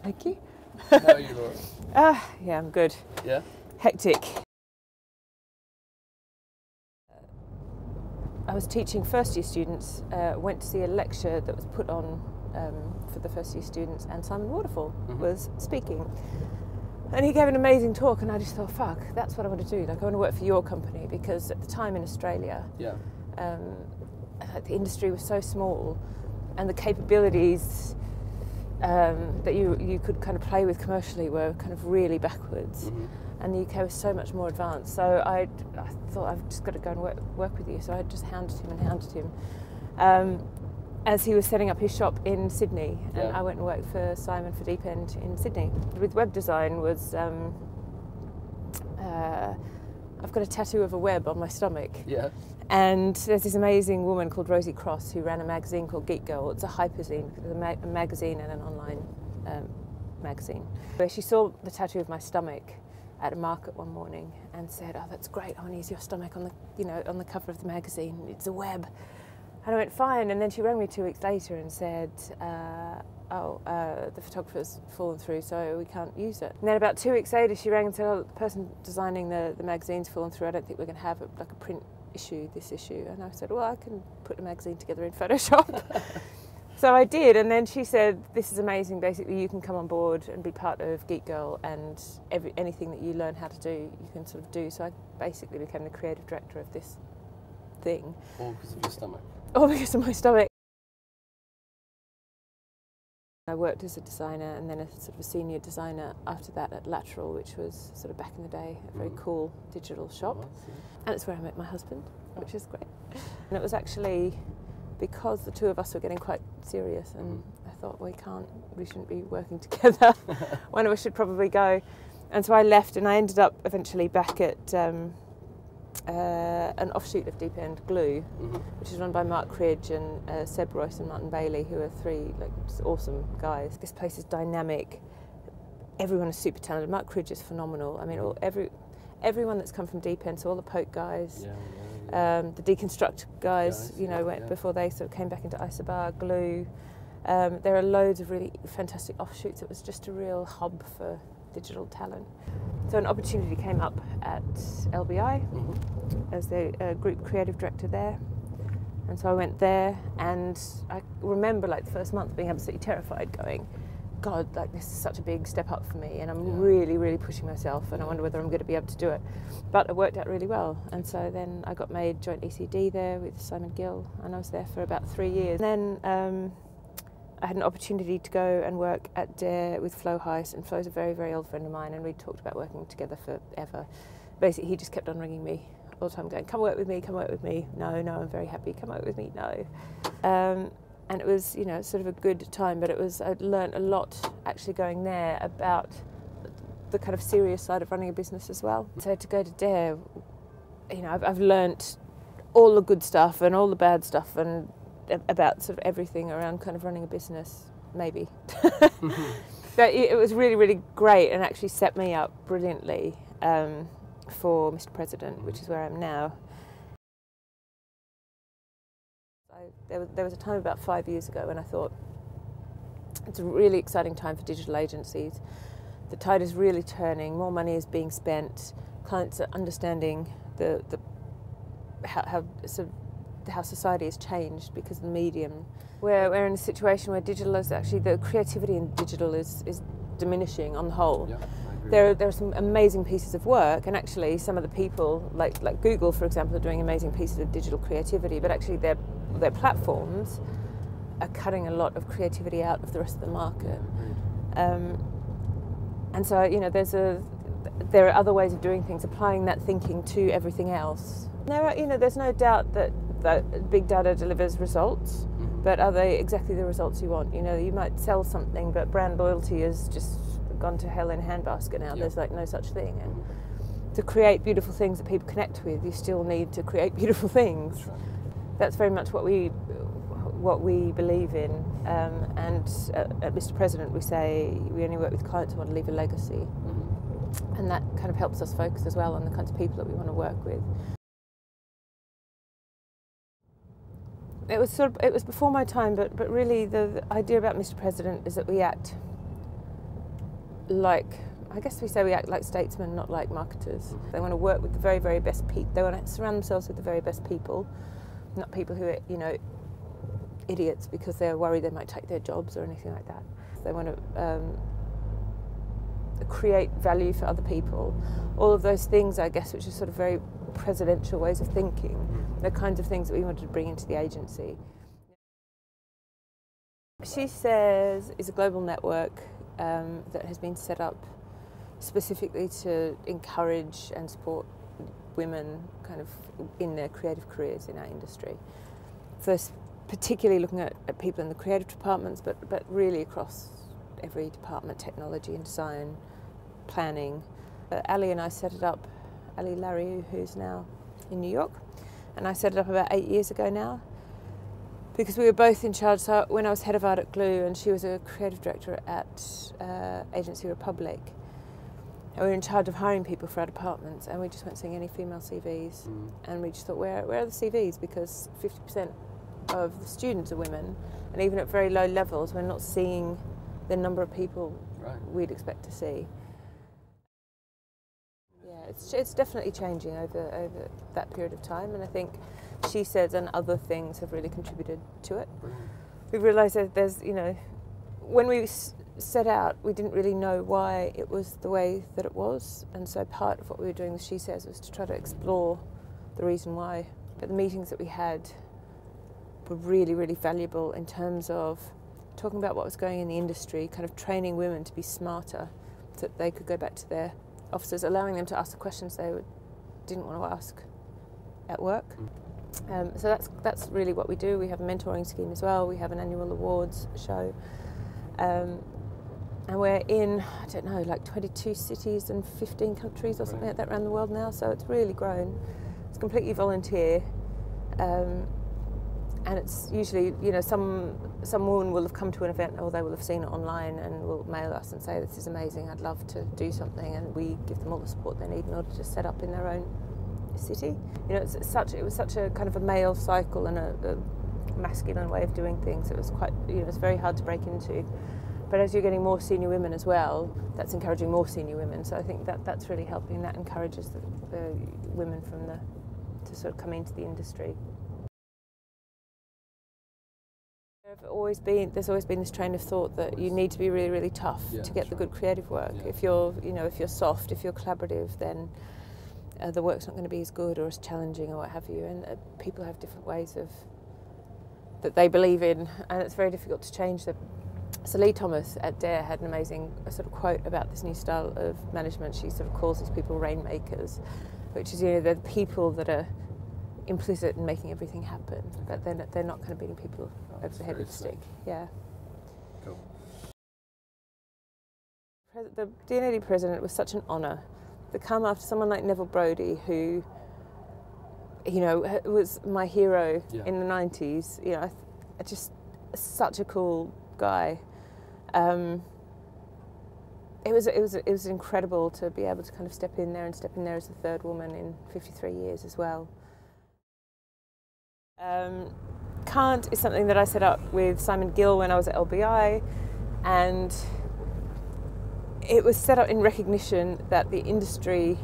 Thank you. How are you, Laura? Yeah, I'm good. Yeah? Hectic. I was teaching first year students, went to see a lecture that was put on for the first year students, and Simon Waterfall was speaking. And he gave an amazing talk, and I just thought, fuck, that's what I want to do. Like, I want to work for your company, because at the time in Australia, Yeah. The industry was so small, and the capabilities that you could kind of play with commercially were kind of really backwards. And the UK was so much more advanced. So I thought, I've just got to go and work with you. So I just hounded him as he was setting up his shop in Sydney. And I went and worked for Simon for D&AD in Sydney. With web design was, I've got a tattoo of a web on my stomach. Yeah. And there's this amazing woman called Rosie Cross who ran a magazine called Geek Girl. It's a hyperzine, a magazine and an online magazine. Where she saw the tattoo of my stomach at a market one morning and said, "Oh, that's great. I want to use your stomach on on the cover of the magazine. It's a web." And I went, "Fine." And then she rang me 2 weeks later and said, the photographer's fallen through, so we can't use it. And then about 2 weeks later, she rang and said, "Oh, the person designing the magazine's fallen through. I don't think we're going to have a print issue, this issue." And I said, "Well, I can put a magazine together in Photoshop." So I did, and then she said, "This is amazing. Basically, you can come on board and be part of Geek Girl, and anything that you learn how to do, you can sort of do." So I basically became the creative director of this thing. All because of your stomach? All because of my stomach. I worked as a designer and then a sort of a senior designer after that at Lateral, which was sort of back in the day a very cool digital shop. And it's where I met my husband, which is great. And it was actually because the two of us were getting quite serious, and I thought, we shouldn't be working together. One of us should probably go. And so I left, and I ended up eventually back at an offshoot of D&AD, Glue, which is run by Mark Cridge and Seb Royce and Martin Bailey, who are three just awesome guys. This place is dynamic. Everyone is super talented. Mark Cridge is phenomenal. I mean, everyone that's come from D&AD, so all the Poke guys, the Deconstruct guys, before they sort of came back into Isobar, Glue. There are loads of really fantastic offshoots. It was just a real hub for digital talent. So an opportunity came up at LBI as the group creative director there. And so I went there, and I remember like the first month being absolutely terrified, going, God, like this is such a big step up for me, and I'm really, really pushing myself, and I wonder whether I'm going to be able to do it. But it worked out really well, and so then I got made joint ECD there with Simon Gill, and I was there for about 3 years. And then I had an opportunity to go and work at D&AD with Flo Heiss, and Flo's a very, very old friend of mine, and we talked about working together forever. Basically, he just kept on ringing me all the time, going, "Come work with me, come work with me." No, I'm very happy. Come work with me, no. And it was, sort of a good time, but I'd learned a lot actually going there about the kind of serious side of running a business as well. So to go to D&AD, I've learnt all the good stuff and all the bad stuff, and about sort of everything around kind of running a business, maybe. But it was really, really great, and actually set me up brilliantly for Mr. President, which is where I am now. There was a time about 5 years ago when I thought, it's a really exciting time for digital agencies. The tide is really turning, more money is being spent, clients are understanding how society has changed because of the medium. We're in a situation where digital is actually, the creativity in digital is diminishing on the whole. Yeah, there are some amazing pieces of work, and actually some of the people, like Google for example, are doing amazing pieces of digital creativity, but actually their platforms are cutting a lot of creativity out of the rest of the market. And so there are other ways of doing things, applying that thinking to everything else. There's no doubt that big data delivers results, but are they exactly the results you want? You might sell something, but brand loyalty has just gone to hell in a handbasket now. There's like no such thing. And to create beautiful things that people connect with, you still need to create beautiful things. That's very much what we believe in. And at Mr. President, we say we only work with clients who want to leave a legacy, and that kind of helps us focus as well on the kinds of people that we want to work with. It was before my time, but really the idea about Mr. President is that we act like, I guess we say we act like statesmen, not like marketers. They want to work with the very, very best people. They want to surround themselves with the very best people, not people who are, you know, idiots because they're worried they might take their jobs or anything like that. They want to create value for other people. All of those things, I guess, which are sort of very presidential ways of thinking, the kinds of things that we wanted to bring into the agency. She Says is a global network that has been set up specifically to encourage and support women kind of in their creative careers in our industry. First, particularly looking at people in the creative departments, but really across every department, technology and design, planning. Ali and I set it up, Ali Larry, who's now in New York, and I set it up about 8 years ago now, because we were both in charge. So when I was head of art at Glue and she was a creative director at Agency Republic, and we were in charge of hiring people for our departments, and we just weren't seeing any female CVs. And we just thought, where are the CVs? Because 50% of the students are women, and even at very low levels, we're not seeing the number of people we'd expect to see. Yeah, it's definitely changing over that period of time, and I think She Says and other things have really contributed to it. We've realised that there's, you know, when we set out, we didn't really know why it was the way that it was, and so part of what we were doing with She Says was to try to explore the reason why. But the meetings that we had were really, really valuable in terms of talking about what was going in the industry, kind of training women to be smarter so that they could go back to their officers, allowing them to ask the questions they didn't want to ask at work. So that's really what we do. We have a mentoring scheme as well. We have an annual awards show. And we're in, I don't know, like 22 cities and 15 countries or something like that around the world now, so it's really grown. It's completely volunteer. And it's usually, you know, some woman will have come to an event or they will have seen it online and will mail us and say, this is amazing, I'd love to do something, and we give them all the support they need in order to set up in their own city. You know, it was such a kind of a male cycle and a masculine way of doing things. It was quite, you know, it's very hard to break into. But as you're getting more senior women as well, that's encouraging more senior women. So I think that's really helping. That encourages the women to sort of come into the industry. There's always been this train of thought that you need to be really, really tough to get the good creative work. Yeah. If you're soft, if you're collaborative, then the work's not going to be as good or as challenging or what have you. And people have different ways that they believe in, and it's very difficult to change them. So Lee Thomas at D&AD had an amazing sort of quote about this new style of management. She sort of calls these people rainmakers, which is, you know, they're the people that are implicit in making everything happen, but they're not kind of beating people over the head with a stick. Yeah. Cool. The D&AD president was such an honour to come after someone like Neville Brody, who, you know, was my hero in the 90s. You know, just such a cool guy. It was incredible to be able to kind of step in there as the third woman in 53 years as well. Can't is something that I set up with Simon Gill when I was at LBI, and it was set up in recognition that the industry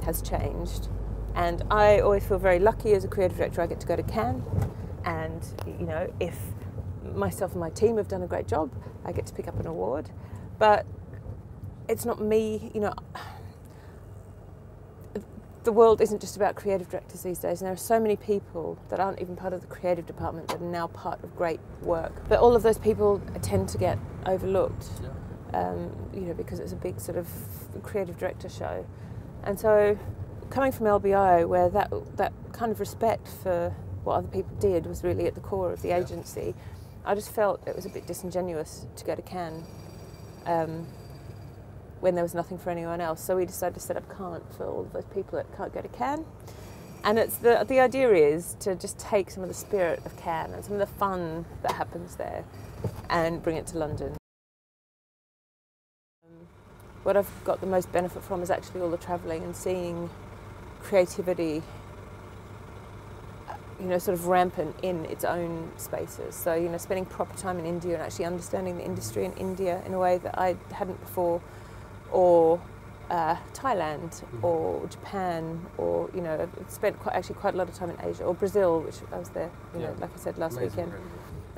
has changed, and I always feel very lucky as a creative director. I get to go to Cannes, and you know, if myself and my team have done a great job, I get to pick up an award. But it's not me, you know. The world isn't just about creative directors these days, and there are so many people that aren't even part of the creative department that are now part of great work. But all of those people tend to get overlooked, you know, because it's a big sort of creative director show. And so, coming from LBI, where that kind of respect for what other people did was really at the core of the agency, I just felt it was a bit disingenuous to go to Cannes when there was nothing for anyone else. So we decided to set up Can't for all of those people that can't go to Cannes. And it's the idea is to just take some of the spirit of Cannes and some of the fun that happens there and bring it to London. What I've got the most benefit from is actually all the travelling and seeing creativity, you know, sort of rampant in its own spaces. So, you know, spending proper time in India and actually understanding the industry in India in a way that I hadn't before or Thailand or Japan, or I've spent quite a lot of time in Asia, or Brazil, which I was there, like I said, last weekend.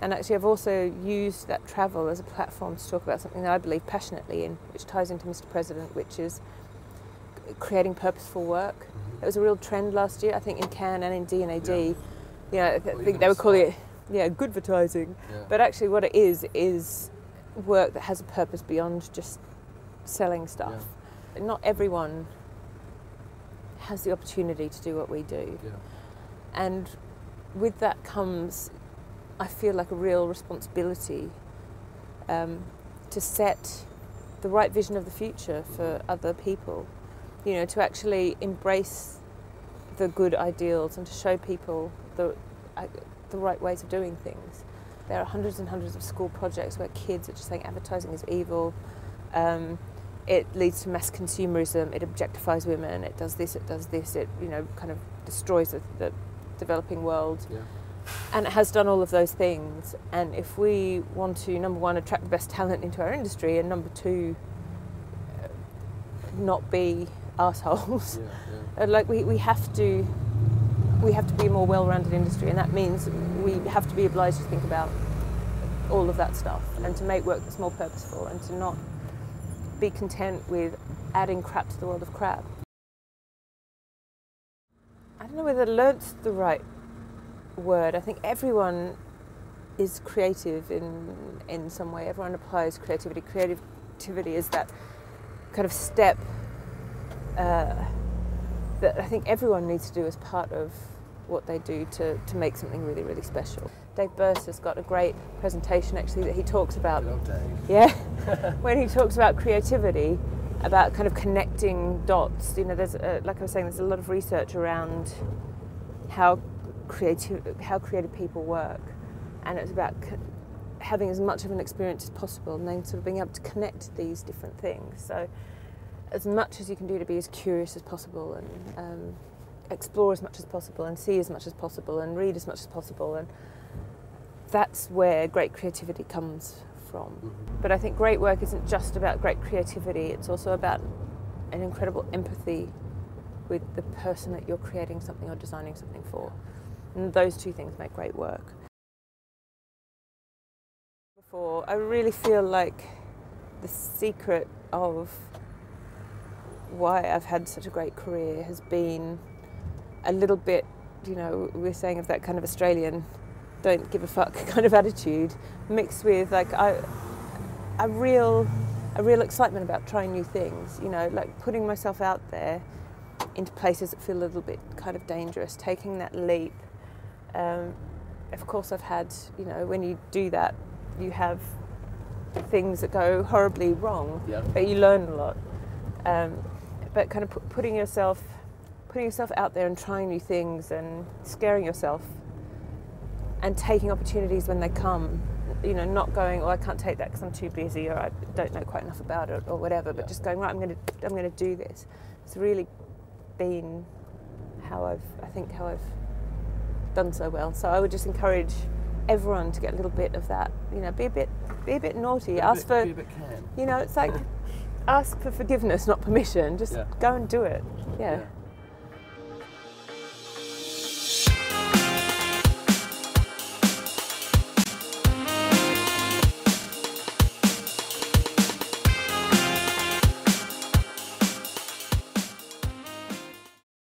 And actually I've also used that travel as a platform to talk about something that I believe passionately in, which ties into Mr. President, which is creating purposeful work. It was a real trend last year, I think, in Cannes and in D&AD. I think they were calling it, good advertising. Yeah. But actually what it is work that has a purpose beyond just selling stuff. Yeah. Not everyone has the opportunity to do what we do. Yeah. And with that comes, I feel like, a real responsibility to set the right vision of the future for other people. To actually embrace the good ideals and to show people the right ways of doing things. There are hundreds and hundreds of school projects where kids are just saying advertising is evil. It leads to mass consumerism. It objectifies women. It does this. It kind of destroys the developing world. Yeah. And it has done all of those things. And if we want to, number one, attract the best talent into our industry, and number two, not be assholes, we have to be a more well-rounded industry, and that means we have to be obliged to think about all of that stuff and to make work that's more purposeful and to not be content with adding crap to the world of crap. I don't know whether learnt's the right word. I think everyone is creative in some way. Everyone applies creativity. Creativity is that kind of step that I think everyone needs to do as part of what they do to make something really, really special. Dave Burse has got a great presentation actually that he talks about. Hello, Dave. Yeah, when he talks about creativity, about kind of connecting dots. There's like I was saying, there's a lot of research around how creative people work, and it's about having as much of an experience as possible and then sort of being able to connect these different things. So as much as you can do to be as curious as possible and explore as much as possible and see as much as possible and read as much as possible, and that's where great creativity comes from. Mm-hmm. But I think great work isn't just about great creativity, it's also about an incredible empathy with the person that you're creating something or designing something for. And those two things make great work. I really feel like the secret of why I've had such a great career has been a little bit, we're saying, of that kind of Australian don't give a fuck kind of attitude, mixed with like a real excitement about trying new things, like putting myself out there into places that feel a little bit kind of dangerous, taking that leap. Of course I've had, when you do that, you have things that go horribly wrong, but you learn a lot. But kind of putting yourself out there and trying new things and scaring yourself and taking opportunities when they come, not going, I can't take that because I'm too busy or I don't know quite enough about it or whatever, but just going, right, I'm going to do this. It's really been how I've done so well. So I would just encourage everyone to get a little bit of that, be a bit naughty, be a bit can. It's like ask for forgiveness, not permission. Just go and do it. Yeah.